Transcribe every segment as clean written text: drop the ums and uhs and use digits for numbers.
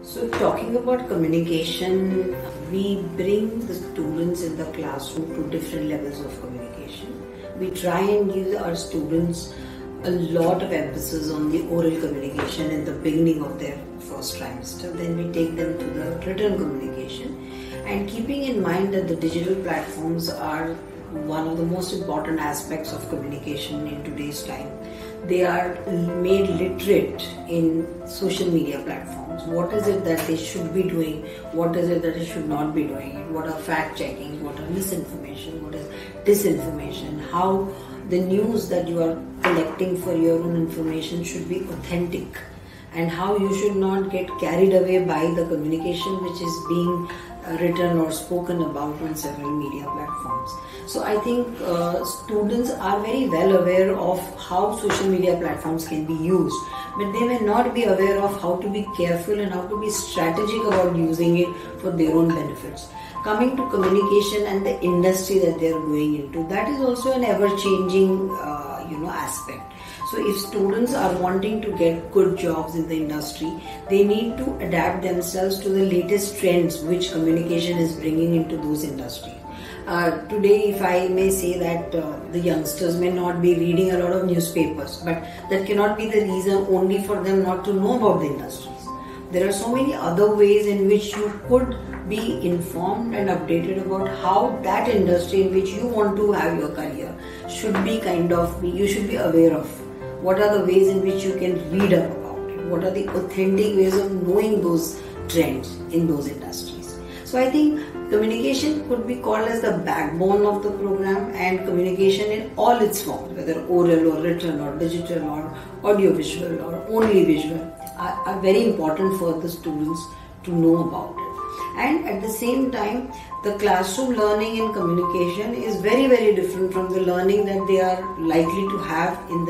So talking about communication, we bring the students in the classroom to different levels of communication. We try and give our students a lot of emphasis on the oral communication in the beginning of their first trimester. Then we take them to the written communication, and keeping in mind that the digital platforms are one of the most important aspects of communication in today's time. They are made literate in social media platforms. What is it that they should be doing? What is it that they should not be doing? What are fact checking? What are misinformation? What is disinformation? How the news that you are collecting for your own information should be authentic, and how you should not get carried away by the communication which is being written or spoken about on several media platforms. So I think students are very well aware of how social media platforms can be used, but they may not be aware of how to be careful and how to be strategic about using it for their own benefits. Coming to communication and the industry that they are going into, that is also an ever-changing aspect. So if students are wanting to get good jobs in the industry, they need to adapt themselves to the latest trends which communication is bringing into those industries. Today, if I may say that the youngsters may not be reading a lot of newspapers, but that cannot be the reason only for them not to know about the industries. There are so many other ways in which you could be informed and updated about how that industry in which you want to have your career should be you should be aware of. What are the ways in which you can read up about it? What are the authentic ways of knowing those trends in those industries? So I think communication could be called as the backbone of the program, and communication in all its forms, whether oral or written or digital or audiovisual or only visual, are very important for the students to know about it. And at the same time, the classroom learning in communication is very, very different from the learning that they are likely to have in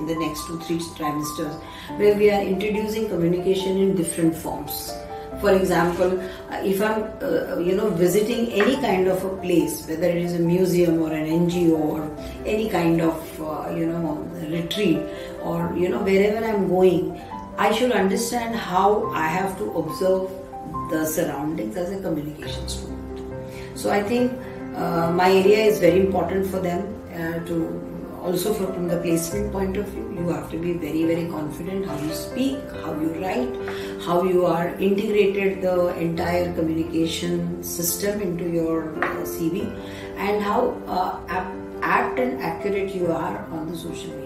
the next 2-3 trimesters, where we are introducing communication in different forms. For example, if I'm visiting any kind of a place, whether it is a museum or an NGO or any kind of retreat, or wherever I'm going, I should understand how I have to observe the surroundings as a communication student. So I think my area is very important for them to also from the placement point of view. You have to be very, very confident how you speak, how you write, how you are integrated the entire communication system into your CV, and how apt and accurate you are on the social media.